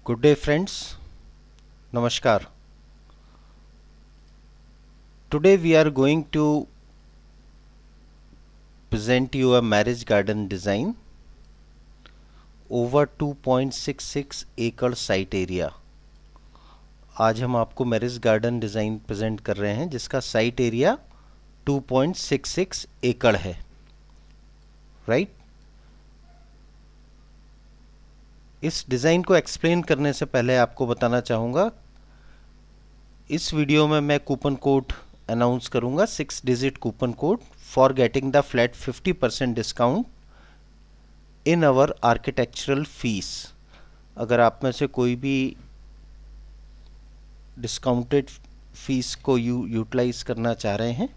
Good day friends, Namaskar. Today we are going to present you a marriage garden design over 2.66 एकड़ site area. आज हम आपको marriage garden design present कर रहे हैं जिसका साइट एरिया 2.66 एकड़ है, राइट। इस डिज़ाइन को एक्सप्लेन करने से पहले आपको बताना चाहूँगा, इस वीडियो में मैं कूपन कोड अनाउंस करूँगा, 6 digit coupon code for getting the flat 50% discount in our architectural fees. अगर आप में से कोई भी डिस्काउंटेड फीस को यूटिलाइज करना चाह रहे हैं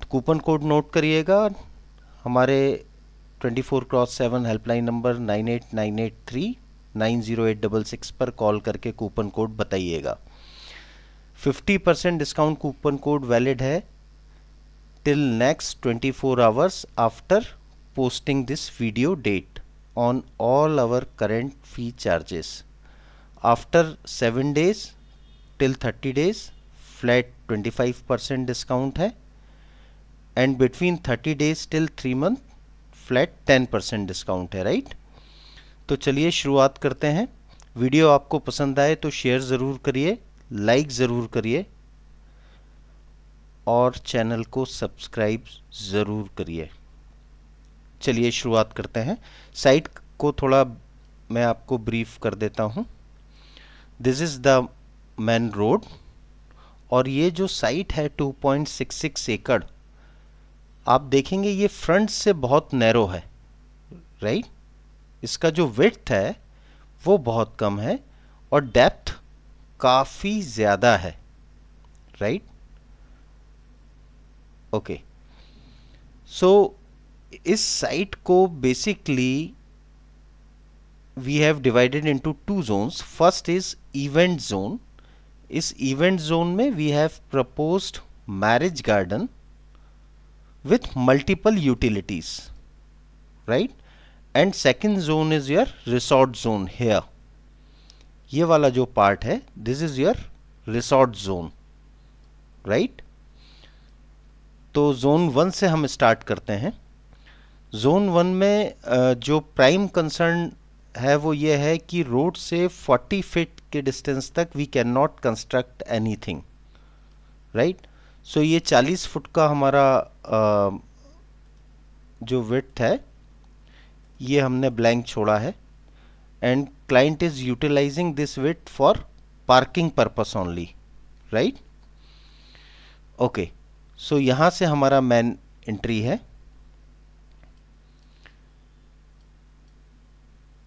तो कूपन कोड नोट करिएगा। हमारे 24x7 हेल्पलाइन नंबर 9898390866 पर कॉल करके कूपन कोड बताइएगा। 50% डिस्काउंट कूपन कोड वैलिड है till next 24 hours after posting this video date on all our current fee charges. After 7 days till 30 days flat 25% discount है and between 30 days till 3 month flat 10% discount है, right. तो चलिए शुरुआत करते हैं। Video आपको पसंद आए तो शेयर ज़रूर करिए, लाइक ज़रूर करिए और चैनल को सब्सक्राइब ज़रूर करिए। चलिए शुरुआत करते हैं। साइट को थोड़ा मैं आपको ब्रीफ कर देता हूँ। This is the main road और ये जो साइट है 2.66 एकड़, आप देखेंगे ये फ्रंट से बहुत नैरो है, राइट। इसका जो विड्थ है वो बहुत कम है और डेप्थ काफ़ी ज़्यादा है, राइट। ओके, सो इस साइट को basically we have divided into 2 zones. First is event zone. इस इवेंट जोन में we have proposed marriage garden with multiple utilities, right. And second zone is your resort zone here. ये वाला जो पार्ट है this is your resort zone, right. तो zone 1 से हम स्टार्ट करते हैं। जोन 1 में जो प्राइम कंसर्न है वो ये है कि रोड से 40 फीट के डिस्टेंस तक we can not construct anything, right. So ये 40 फुट का हमारा जो विड्थ है ये हमने ब्लैंक छोड़ा है and client is utilizing this width for parking purpose only, right. Okay, so यहाँ से हमारा मेन एंट्री है।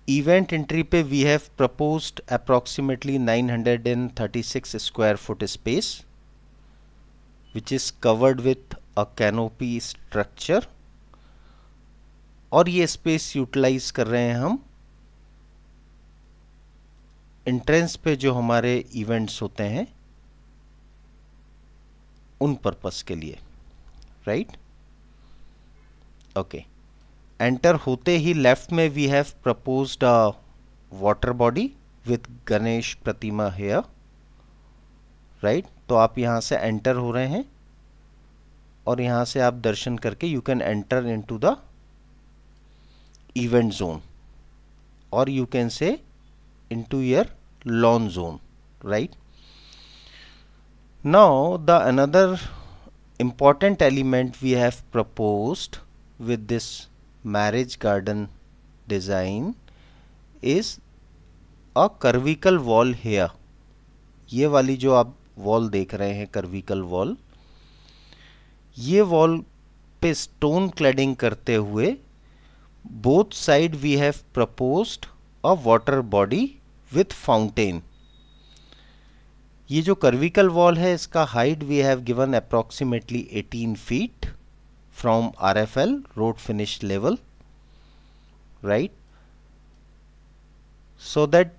इवेंट एंट्री पे we have proposed approximately 936 square foot space which is covered with a canopy structure और ये space utilise कर रहे हैं हम एंट्रेंस पे जो हमारे इवेंट्स होते हैं उन पर्पस के लिए, राइट। ओके, एंटर होते ही लेफ्ट में we have proposed a water body with Ganesh प्रतिमा हेयर, राइट। तो आप यहाँ से एंटर हो रहे हैं और यहाँ से आप दर्शन करके you can enter into the event zone और you can see into your lawn zone, right. Now the another important element we have proposed with this marriage garden design is a curvical wall here. ये वाली जो आप wall देख रहे हैं curvical wall, ये wall पे स्टोन क्लैडिंग करते हुए both side we have proposed a water body with fountain. ये जो कर्विकल वॉल है इसका height we have given approximately 18 feet from RFL road finish level, right, so that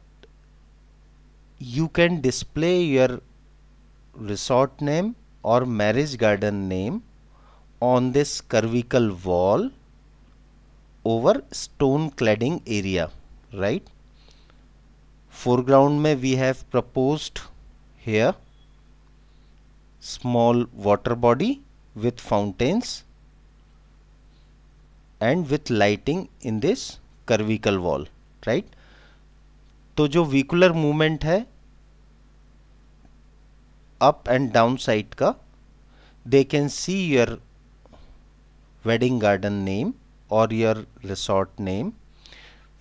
you can display your resort name और marriage garden name on this curvical wall over stone cladding area, right. foreground में we have proposed here small water body with fountains and with lighting in this curvical wall, right? तो जो vehicular movement है up and down side का, they can see your wedding garden name or your resort name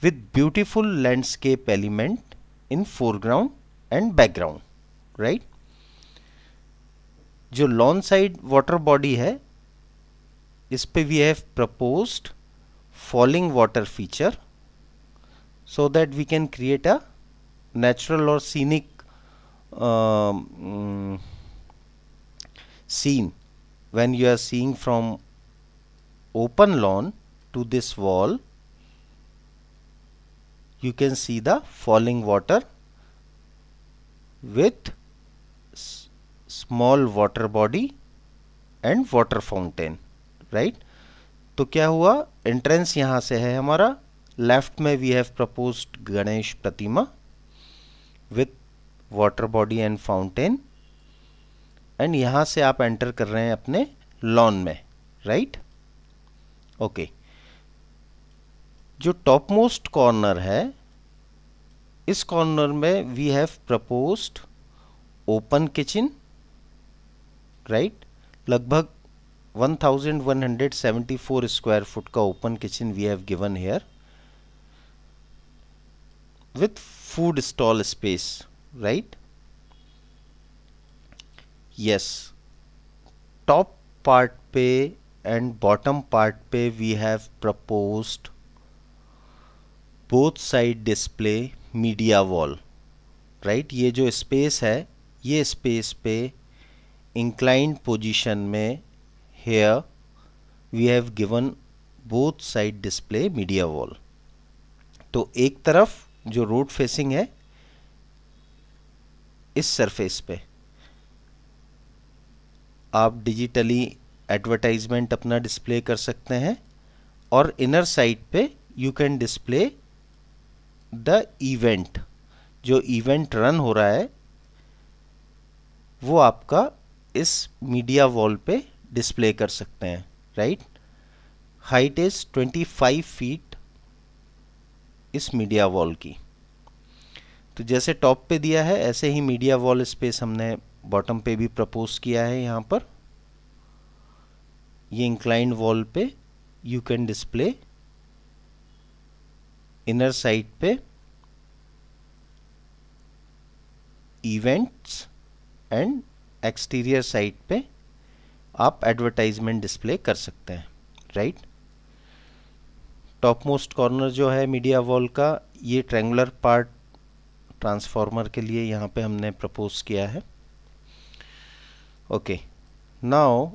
with beautiful landscape element in foreground and background, right? जो lawn side water body है इस पे we have proposed falling water feature so that we can create a natural or scenic scene when you are seeing from open lawn to this wall. You can see the falling water with small water body and water fountain, right? तो क्या हुआ, entrance यहाँ से है हमारा, left में we have proposed Ganesh प्रतिमा with water body and fountain, and यहाँ से आप एंटर कर रहे हैं अपने लॉन में, राइट? ओके, जो टॉप मोस्ट कॉर्नर है इस कॉर्नर में we have proposed open kitchen, right? लगभग 1174 स्क्वायर फुट का open kitchen we have given here with food stall space, right? Yes, top part पे and bottom part पे we have proposed both side display media wall, right? ये जो space है ये space पे inclined position में here we have given both side display media wall. तो एक तरफ जो रोड फेसिंग है इस सरफेस पे आप डिजिटली एडवर्टाइजमेंट अपना डिस्प्ले कर सकते हैं, और इनर साइड पे you can display the event, जो इवेंट रन हो रहा है वो आपका इस मीडिया वॉल पे डिस्प्ले कर सकते हैं, राइट? हाइट इज 25 फीट इस मीडिया वॉल की। तो जैसे टॉप पे दिया है ऐसे ही मीडिया वॉल स्पेस हमने बॉटम पे भी प्रपोज किया है। यहाँ पर ये इंक्लाइंड वॉल पे you can display inner side पे इवेंट्स एंड एक्सटीरियर साइड पे आप एडवर्टाइजमेंट डिस्प्ले कर सकते हैं, राइट? टॉप मोस्ट कॉर्नर जो है मीडिया वॉल का, ये ट्रायंगुलर पार्ट ट्रांसफॉर्मर के लिए यहाँ पे हमने प्रपोज किया है। Okay, now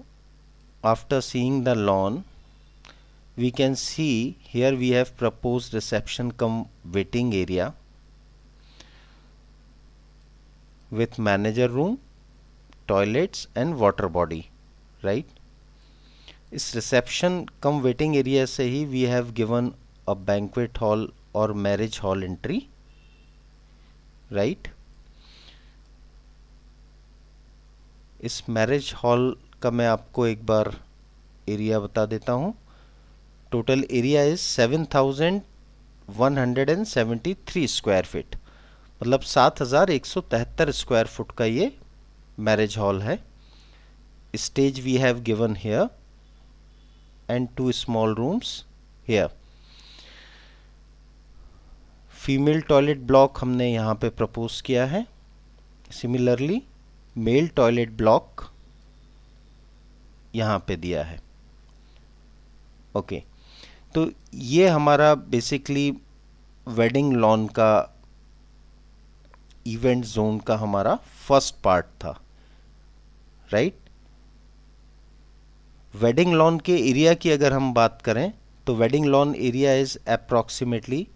after seeing the lawn we can see here we have proposed reception cum waiting area with manager room, toilets and water body, right? इस रिसेप्शन कम वेटिंग एरिया से ही we have given a banquet hall और marriage hall entry, राइट? इस marriage hall का मैं आपको एक बार एरिया बता देता हूँ। Total area is 7173 square feet, मतलब 7173 स्क्वायर फुट का ये मैरिज हॉल है। Stage we have given here and 2 small rooms here. Female toilet block हमने यहाँ पे प्रपोज किया है। सिमिलरली मेल टॉयलेट ब्लॉक यहाँ पे दिया है। ओके, तो ये हमारा बेसिकली वेडिंग लॉन का इवेंट जोन का हमारा फर्स्ट पार्ट था, राइट? वेडिंग लॉन के एरिया की अगर हम बात करें तो wedding lawn area is approximately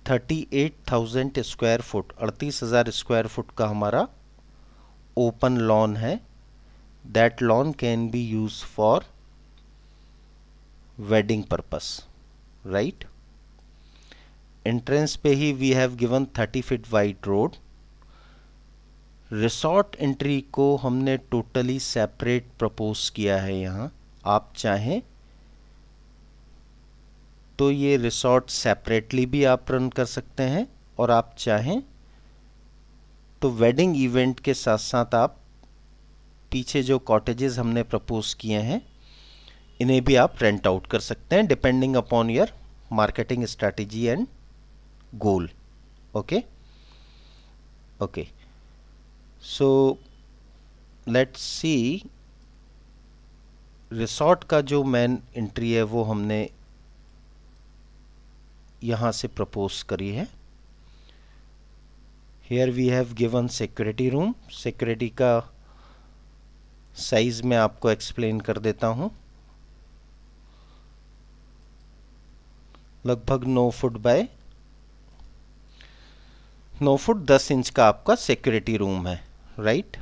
38,000 square foot, 38,000 square foot का हमारा ओपन लॉन है। That lawn can be use for wedding purpose, right? Entrance पे ही we have given 30 feet wide road. Resort entry को हमने टोटली सेपरेट प्रपोज किया है यहाँ। आप चाहें तो ये रिसॉर्ट सेपरेटली भी आप रन कर सकते हैं, और आप चाहें तो वेडिंग इवेंट के साथ साथ आप पीछे जो कॉटेजेस हमने प्रपोज किए हैं इन्हें भी आप रेंट आउट कर सकते हैं, depending upon your marketing strategy and goal. Okay okay, so let's see, resort का जो मेन एंट्री है वो हमने यहाँ से प्रपोज करी है। Here we have given security room. Security का साइज में आपको एक्सप्लेन कर देता हूँ। लगभग 9 फुट बाय 9 फुट 10 इंच का आपका सिक्योरिटी रूम है, right.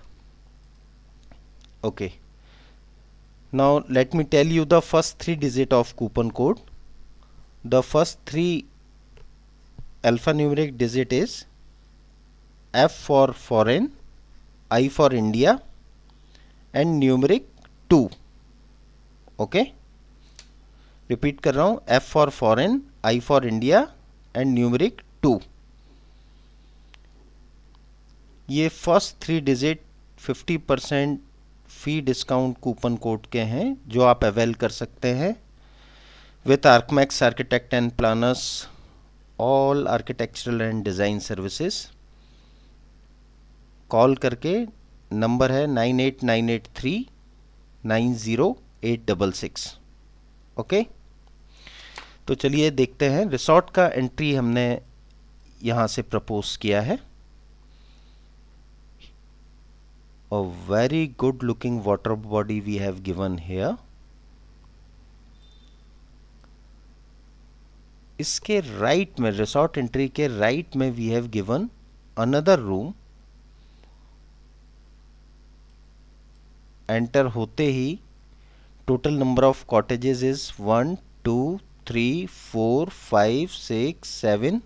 Okay, now let me tell you the first 3 digit of coupon code. The first 3 alphanumeric digit is F for foreign, I for India and numeric 2. Okay, repeat कर रहा हूँ, F for foreign, I for India and numeric 2। ये first 3 digit 50% फी discount coupon code के हैं जो आप avail कर सकते हैं with argmax architect and planners all architectural and design services. Call करके, नंबर है 9898390866। ओके, तो चलिए देखते हैं। रिसॉर्ट का एंट्री हमने यहाँ से प्रपोज किया है। A very good looking water body we have given here. इसके राइट में, रिसॉर्ट एंट्री के राइट में we have given another room. Enter होते ही total number of cottages is 1 2 3 4 5 6 7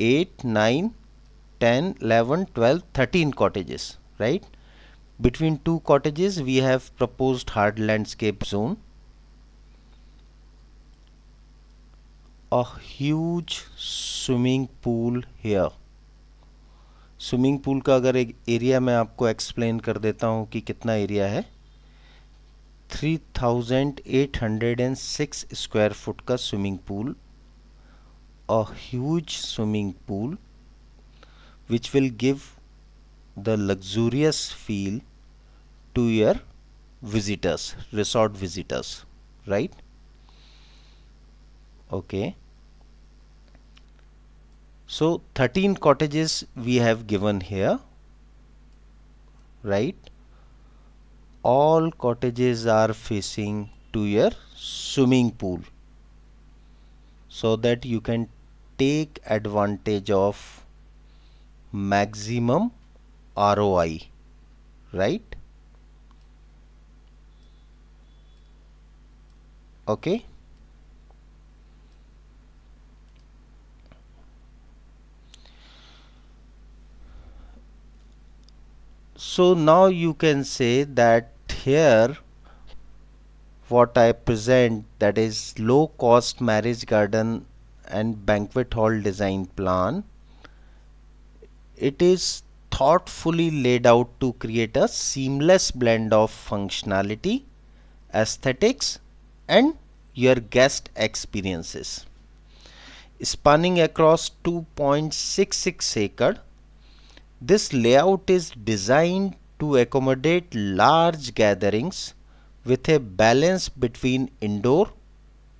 8 9 10 11 12 13 cottages, right? Between 2 cottages we have proposed hard landscape zone. A huge swimming pool here. Swimming pool का अगर एक area मैं आपको explain कर देता हूँ कि कितना एरिया है। 3806 स्क्वायर फुट का swimming pool. A huge swimming pool which will give the luxurious feel to your visitors, resort visitors, right? Okay, so 13 cottages we have given here, right? All cottages are facing to your swimming pool so that you can take advantage of maximum ROI, right? Okay, so now you can say that here what I present, that is low cost marriage garden and banquet hall design plan. It is thoughtfully laid out to create a seamless blend of functionality, aesthetics and your guest experiences. Spanning across 2.66 acres, this layout is designed to accommodate large gatherings with a balance between indoor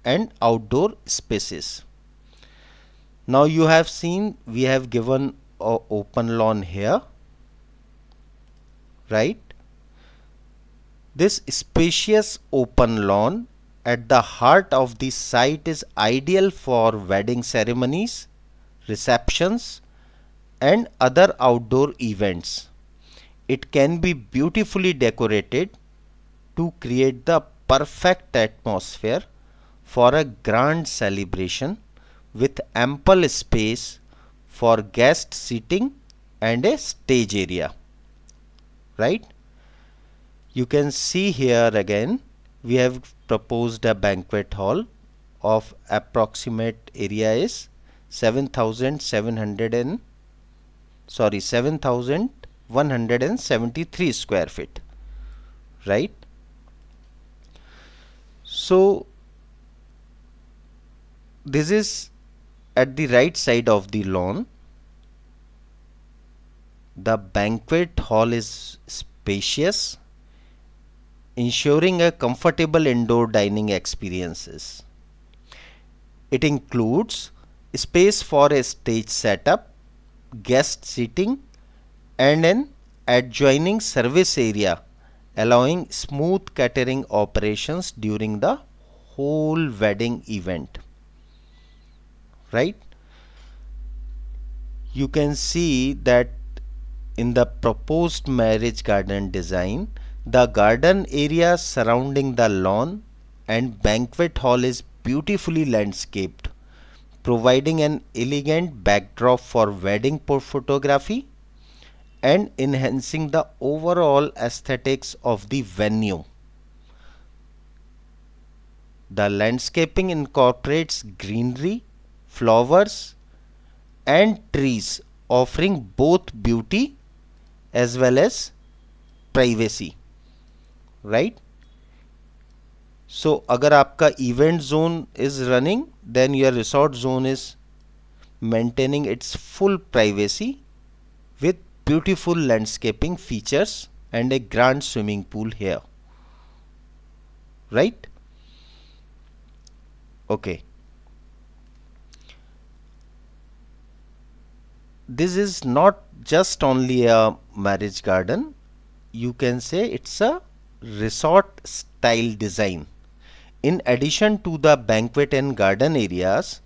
and outdoor spaces. Now you have seen we have given a open lawn here, right? This spacious open lawn at the heart of the site is ideal for wedding ceremonies, receptions and other outdoor events. It can be beautifully decorated to create the perfect atmosphere for a grand celebration, with ample space for guest seating and a stage area, right? You can see here again we have proposed a banquet hall of approximate area is 7,173 square feet, right? So this is at the right side of the lawn. The banquet hall is spacious, ensuring a comfortable indoor dining experiences. It includes space for a stage setup, guest seating, and an adjoining service area, allowing smooth catering operations during the whole wedding event, right? You can see that in the proposed marriage garden design, the garden area surrounding the lawn and banquet hall is beautifully landscaped, providing an elegant backdrop for wedding photography and enhancing the overall aesthetics of the venue. The landscaping incorporates greenery, flowers, and trees, offering both beauty as well as privacy, right? So अगर आपका event zone is running, then your resort zone is maintaining its full privacy with beautiful landscaping features and a grand swimming pool here, right? Okay. This is not just only a marriage garden, you can say it's a resort style design. In addition to the banquet and garden areas,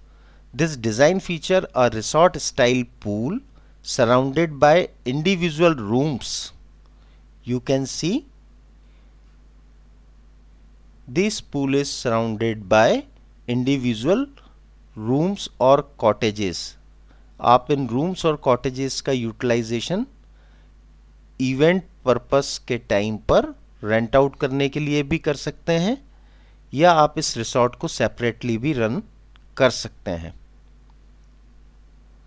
this design features a resort style pool surrounded by individual rooms. You can see this pool is surrounded by individual rooms or cottages. आप इन rooms और cottages का utilisation event purpose के time पर rent out करने के लिए भी कर सकते हैं, या आप इस रिसोर्ट को सेपरेटली भी रन कर सकते हैं,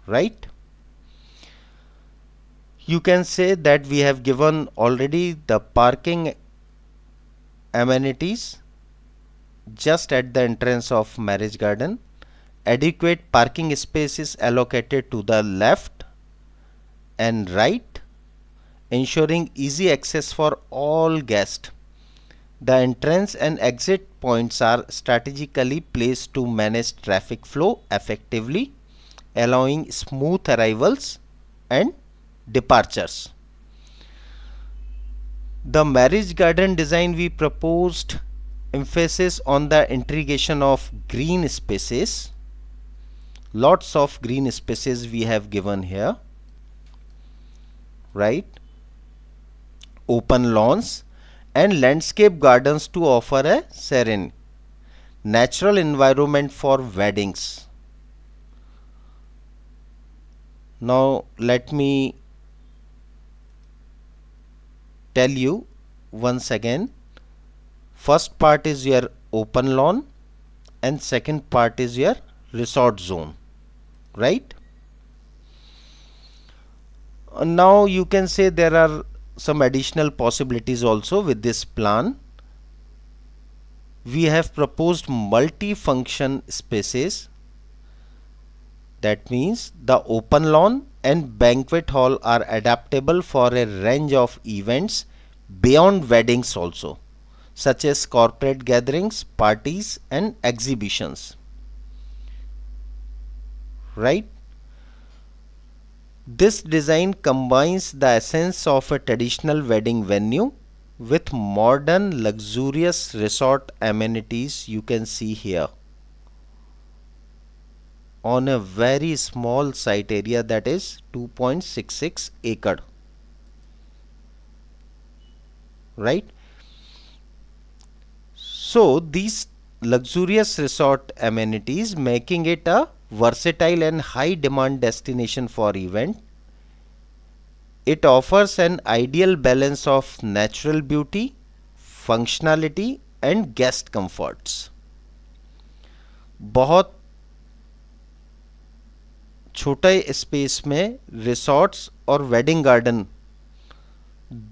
right? You can say that we have given already the parking amenities just at the entrance of marriage garden. Adequate parking space is allocated to the left and right, ensuring easy access for all guests. The entrance and exit points are strategically placed to manage traffic flow effectively, allowing smooth arrivals and departures. The marriage garden design we proposed emphasis on the integration of green spaces. Lots of green spaces we have given here, right? Open lawns and landscape gardens to offer a serene, natural environment for weddings. Now let me tell you once again. First part is your open lawn and second part is your resort zone, right? Now you can say there are some additional possibilities also with this plan. We have proposed multi-function spaces. That means the open lawn and banquet hall are adaptable for a range of events beyond weddings also, such as corporate gatherings, parties and exhibitions, right? This design combines the essence of a traditional wedding venue with modern luxurious resort amenities you can see here on a very small site area, that is 2.66 acre, right? So these luxurious resort amenities making it a versatile and high demand destination for event. It offers an ideal balance of natural beauty, functionality and guest comforts. बहुत छोटे space में resorts और wedding garden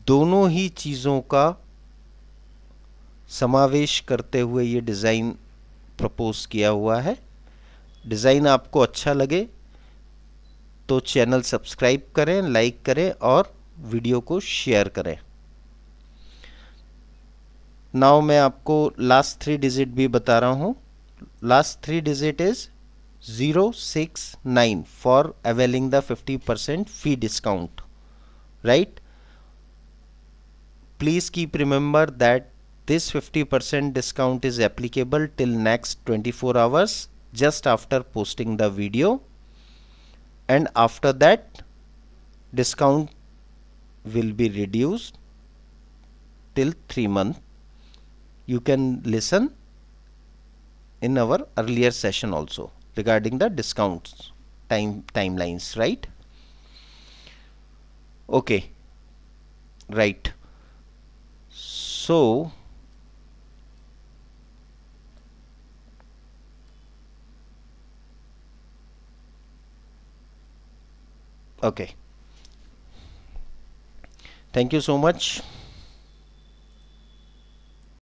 दोनों ही चीज़ों का समावेश करते हुए ये डिज़ाइन प्रपोज किया हुआ है। डिज़ाइन आपको अच्छा लगे तो चैनल सब्सक्राइब करें, लाइक करें और वीडियो को शेयर करें। नाउ मैं आपको लास्ट 3 डिजिट भी बता रहा हूँ। Last 3 digit is 069 for availing the 50% fee discount, right? Please keep remember that this 50% discount is applicable till next 24 hours just after posting the video, and after that discount will be reduced till 3 months. You can listen in our earlier session also regarding the discounts timelines, right? Okay, right. So okay, thank you so much.